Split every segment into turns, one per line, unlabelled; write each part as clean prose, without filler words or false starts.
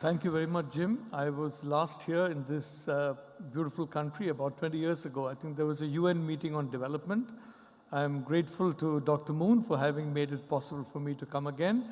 Thank you very much, Jim. I was last here in this beautiful country about 20 years ago. I think there was a UN meeting on development. I'm grateful to Dr. Moon for having made it possible for me to come again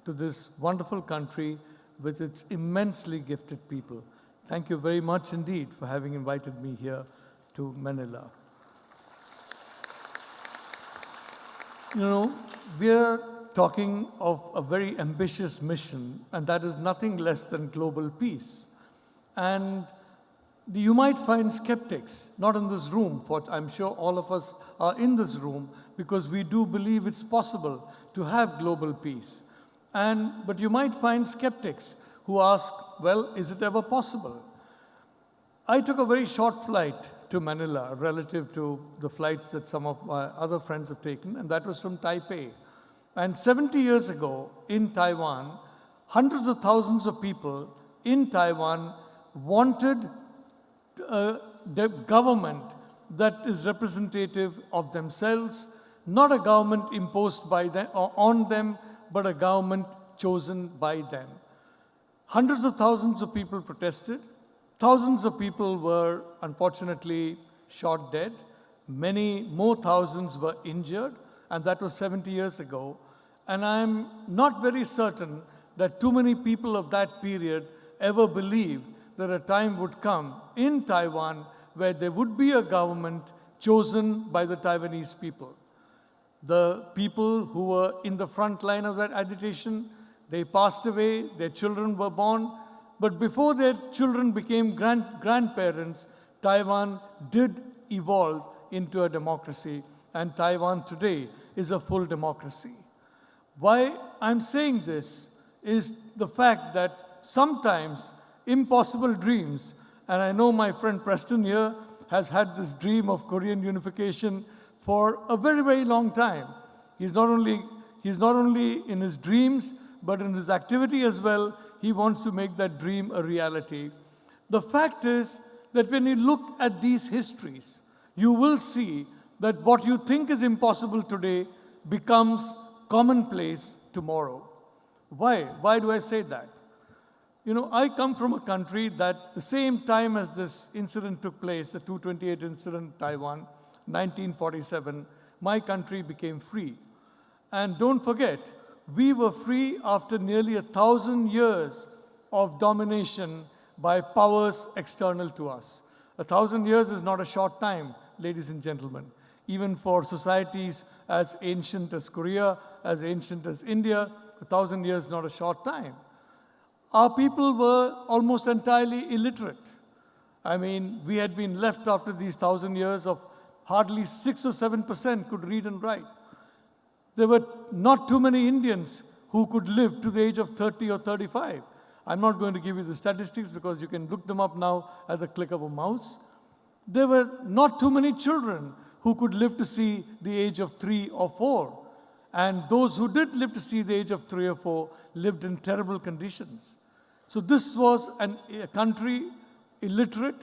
to this wonderful country with its immensely gifted people. Thank you very much indeed for having invited me here to Manila. You know, we're talking of a very ambitious mission, and that is nothing less than global peace. And you might find skeptics, not in this room, for I'm sure all of us are in this room because we do believe it's possible to have global peace. But you might find skeptics who ask, well, is it ever possible? I took a very short flight to Manila relative to the flights that some of my other friends have taken, and that was from Taipei. And 70 years ago in Taiwan, hundreds of thousands of people in Taiwan wanted a government that is representative of themselves, not a government imposed by them or on them, but a government chosen by them. Hundreds of thousands of people protested. Thousands of people were unfortunately shot dead. Many more thousands were injured, and that was 70 years ago. And I'm not very certain that too many people of that period ever believed that a time would come in Taiwan where there would be a government chosen by the Taiwanese people. The people who were in the front line of that agitation, they passed away, their children were born, but before their children became grandparents, Taiwan did evolve into a democracy, and Taiwan today is a full democracy. Why I'm saying this is the fact that sometimes impossible dreams, and I know my friend Preston here has had this dream of Korean unification for a very, very long time. He's not only in his dreams, but in his activity as well. He wants to make that dream a reality. The fact is that when you look at these histories, you will see that what you think is impossible today becomes commonplace tomorrow. Why? Why do I say that? You know, I come from a country that the same time as this incident took place, the 228 incident in Taiwan, 1947, my country became free. And don't forget, we were free after nearly 1,000 years of domination by powers external to us. 1,000 years is not a short time, ladies and gentlemen. Even for societies as ancient as Korea, as ancient as India, 1,000 years is not a short time. Our people were almost entirely illiterate. I mean, we had been left after these 1,000 years of hardly 6 or 7% could read and write. There were not too many Indians who could live to the age of 30 or 35. I'm not going to give you the statistics because you can look them up now at the click of a mouse. There were not too many children who could live to see the age of 3 or 4. And those who did live to see the age of 3 or 4 lived in terrible conditions. So this was a country illiterate,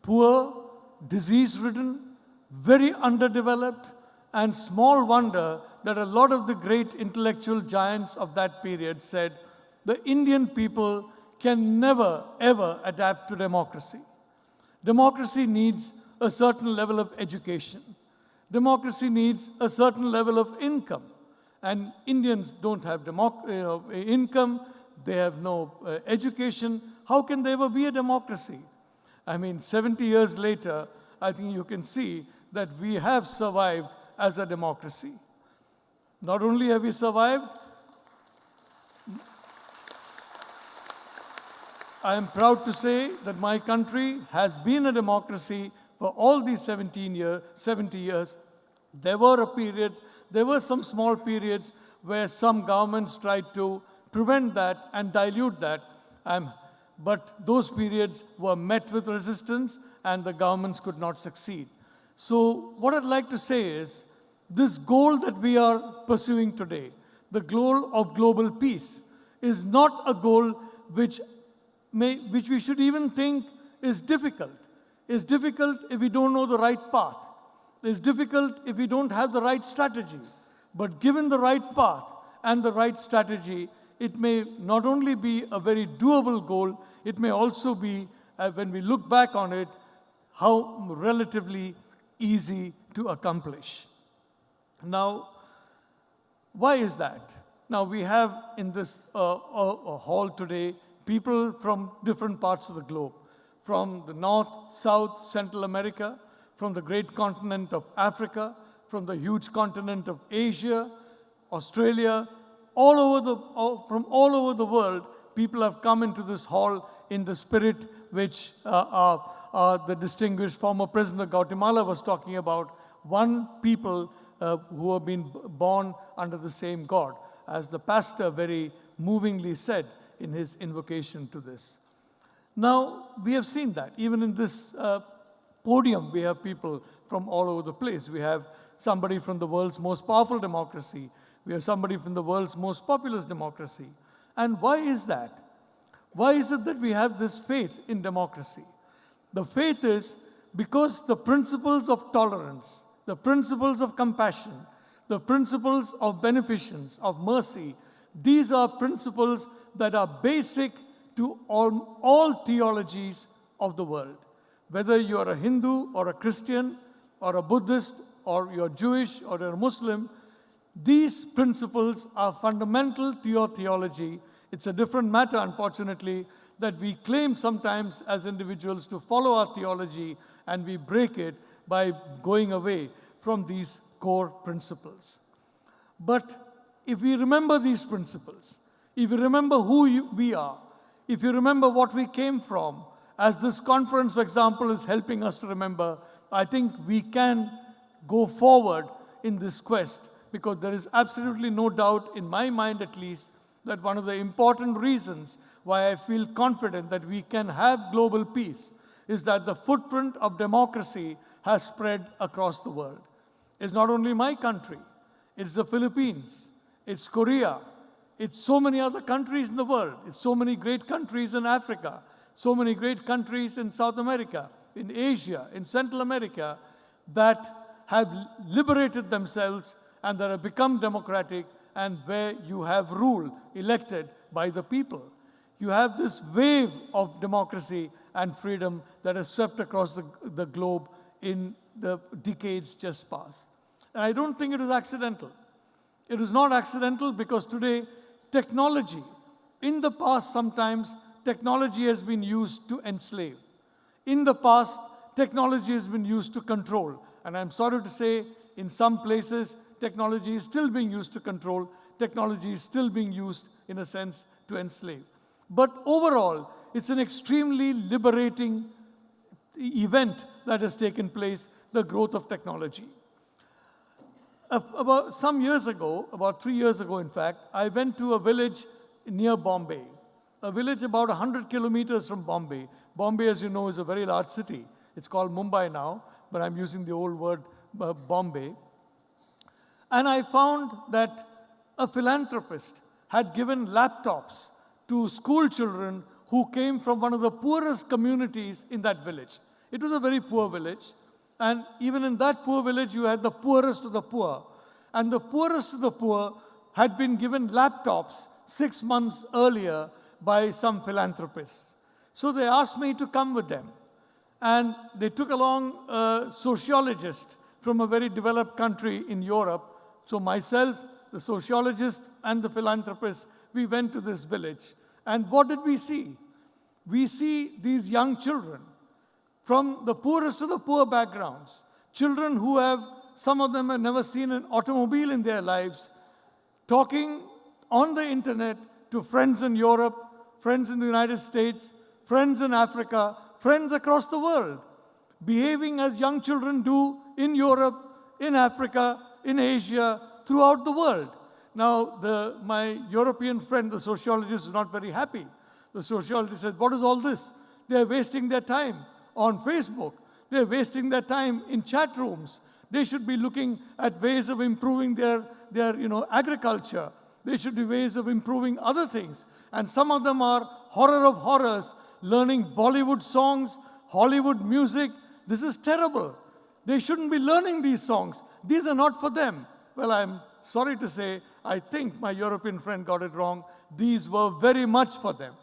poor, disease-ridden, very underdeveloped, and small wonder that a lot of the great intellectual giants of that period said, the Indian people can never, ever adapt to democracy. Democracy needs a certain level of education. Democracy needs a certain level of income. And Indians don't have income, they have no education. How can there ever be a democracy? I mean, 70 years later, I think you can see that we have survived as a democracy. Not only have we survived, I am proud to say that my country has been a democracy for all these 70 years. There were some small periods where some governments tried to prevent that and dilute that. But those periods were met with resistance and the governments could not succeed. So what I'd like to say is, this goal that we are pursuing today, the goal of global peace, is not a goal which we should even think is difficult. It's difficult if we don't know the right path. It's difficult if we don't have the right strategy. But given the right path and the right strategy, it may not only be a very doable goal, it may also be, when we look back on it, how relatively easy to accomplish. Now, why is that? Now, we have in this hall today people from different parts of the globe, from the North, South, Central America, from the great continent of Africa, from the huge continent of Asia, Australia, from all over the world, people have come into this hall in the spirit which the distinguished former president of Guatemala was talking about, one people who have been born under the same God, as the pastor very movingly said in his invocation to this. Now, we have seen that. Even in this podium, we have people from all over the place. We have somebody from the world's most powerful democracy. We have somebody from the world's most populous democracy. And why is that? Why is it that we have this faith in democracy? The faith is because the principles of tolerance, the principles of compassion, the principles of beneficence, of mercy, these are principles that are basic to all theologies of the world. Whether you are a Hindu or a Christian or a Buddhist or you're Jewish or you're a Muslim, these principles are fundamental to your theology. It's a different matter, unfortunately, that we claim sometimes as individuals to follow our theology and we break it by going away from these core principles. But if we remember these principles, if we remember who we are, if you remember what we came from, as this conference, for example, is helping us to remember, I think we can go forward in this quest, because there is absolutely no doubt, in my mind at least, that one of the important reasons why I feel confident that we can have global peace is that the footprint of democracy has spread across the world. It's not only my country, it's the Philippines, it's Korea, it's so many other countries in the world, it's so many great countries in Africa, so many great countries in South America, in Asia, in Central America, that have liberated themselves and that have become democratic, and where you have rule elected by the people. You have this wave of democracy and freedom that has swept across the globe in the decades just past. And I don't think it is accidental. It is not accidental because today, technology, in the past sometimes, technology has been used to enslave. In the past, technology has been used to control. And I'm sorry to say, in some places, technology is still being used to control. Technology is still being used, in a sense, to enslave. But overall, it's an extremely liberating event that has taken place, the growth of technology. About some years ago, about 3 years ago, in fact, I went to a village near Bombay, a village about 100 kilometers from Bombay. Bombay, as you know, is a very large city. It's called Mumbai now, but I'm using the old word Bombay. And I found that a philanthropist had given laptops to school children who came from one of the poorest communities in that village. It was a very poor village. And even in that poor village, you had the poorest of the poor. And the poorest of the poor had been given laptops 6 months earlier by some philanthropists. So they asked me to come with them. And they took along a sociologist from a very developed country in Europe. So myself, the sociologist, and the philanthropist, we went to this village. And what did we see? We see these young children from the poorest of the poor backgrounds, children who have, some of them have never seen an automobile in their lives, talking on the internet to friends in Europe, friends in the United States, friends in Africa, friends across the world, behaving as young children do in Europe, in Africa, in Asia, throughout the world. Now, my European friend, the sociologist, is not very happy. The sociologist said, what is all this? They are wasting their time on Facebook. They are wasting their time in chat rooms. They should be looking at ways of improving their agriculture. They should be ways of improving other things. And some of them are horror of horrors, learning Bollywood songs, Hollywood music. This is terrible. They shouldn't be learning these songs. These are not for them. Well, I'm sorry to say, I think my European friend got it wrong. these were very much for them.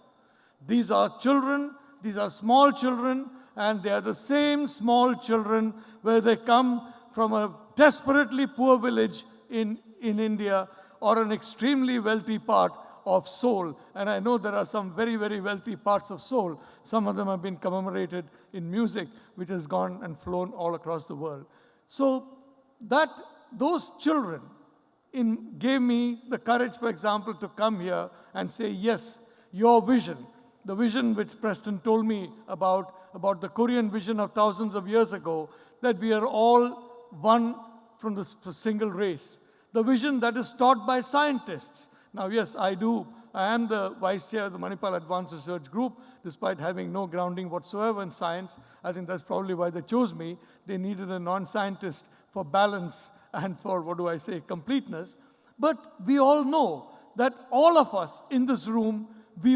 These are children, these are small children, and they are the same small children where they come from a desperately poor village in India or an extremely wealthy part of Seoul. And I know there are some very, very wealthy parts of Seoul. Some of them have been commemorated in music, which has gone and flown all across the world. So those children gave me the courage, for example, to come here and say, yes, your vision, the vision which Preston told me about the Korean vision of thousands of years ago, that we are all one from the single race. The vision that is taught by scientists. Now, yes, I am the vice chair of the Manipal Advanced Research Group, despite having no grounding whatsoever in science. I think that's probably why they chose me. They needed a non-scientist for balance and for, completeness. But we all know that all of us in this room, we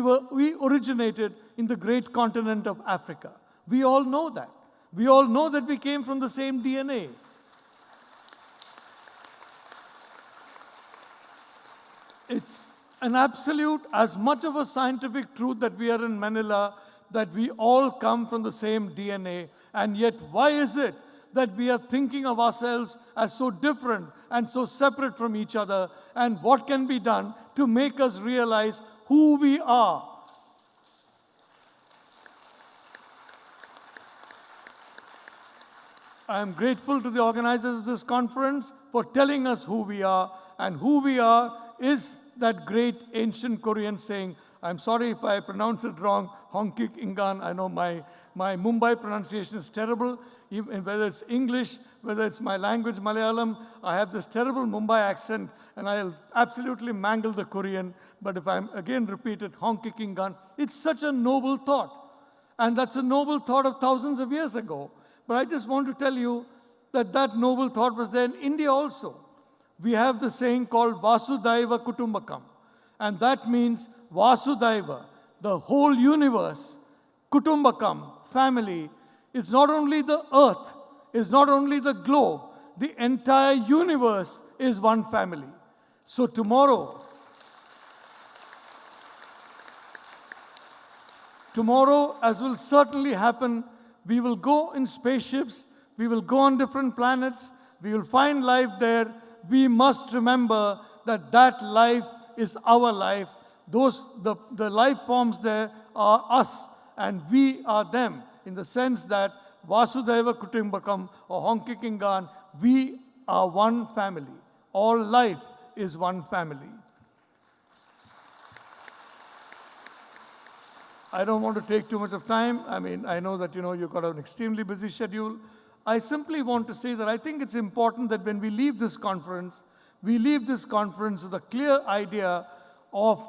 originated in the great continent of Africa. We all know that. We all know that we came from the same DNA. It's an absolute, as much of a scientific truth that we are in Manila, that we all come from the same DNA. And yet, why is it that we are thinking of ourselves as so different and so separate from each other? And what can be done to make us realize who we are? I am grateful to the organizers of this conference for telling us who we are. And who we are is that great ancient Korean saying, I'm sorry if I pronounce it wrong, Hongkik Ingan. I know my Mumbai pronunciation is terrible. Even whether it's English, whether it's my language, Malayalam, I have this terrible Mumbai accent, and I'll absolutely mangle the Korean. But if I again repeat it, Hongkik Ingan, it's such a noble thought. And that's a noble thought of thousands of years ago. But I just want to tell you that that noble thought was there in India also. We have the saying called Vasudeva Kutumbakam. And that means Vasudeva, the whole universe, Kutumbakam, family. It's not only the earth, it's not only the globe, the entire universe is one family. So tomorrow, as will certainly happen, we will go in spaceships, we will go on different planets, we will find life there. We must remember that that life is our life. The life forms there are us, and we are them, in the sense that Vasudeva Kutumbakam or Hongkik Ingan, we are one family. All life is one family. I don't want to take too much of time. I mean, I know that you've got an extremely busy schedule. I simply want to say that I think it's important that when we leave this conference with a clear idea of,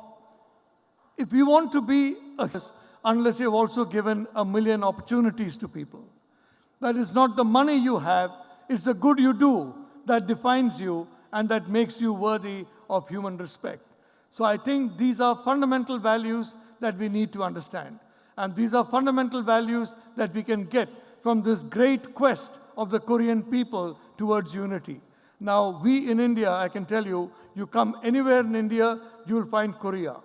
if we want to be unless you've also given 1 million opportunities to people. That is not the money you have, it's the good you do that defines you and that makes you worthy of human respect. So I think these are fundamental values that we need to understand. And these are fundamental values that we can get from this great quest of the Korean people towards unity. Now, we in India, I can tell you, you come anywhere in India, you'll find Korea.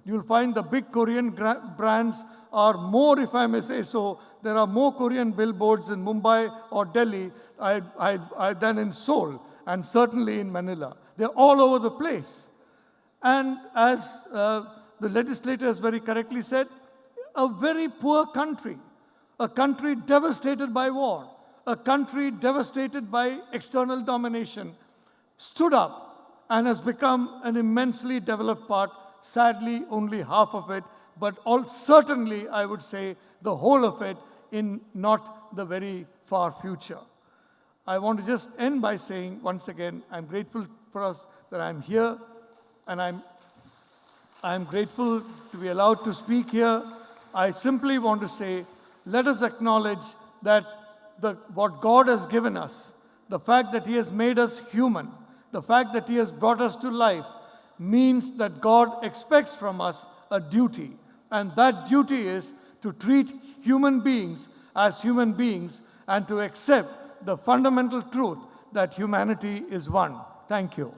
You'll find the big Korean brands are more, if I may say so, there are more Korean billboards in Mumbai or Delhi than in Seoul, and certainly in Manila. They're all over the place. And as the legislators very correctly said, a very poor country, a country devastated by war, a country devastated by external domination, stood up and has become an immensely developed part. Sadly, only half of it, but certainly, I would say, the whole of it in not the very far future. I want to just end by saying, once again, I'm grateful for us that I'm here, and I'm grateful to be allowed to speak here. I simply want to say, let us acknowledge that what God has given us, the fact that He has made us human, the fact that He has brought us to life, means that God expects from us a duty. And that duty is to treat human beings as human beings and to accept the fundamental truth that humanity is one. Thank you.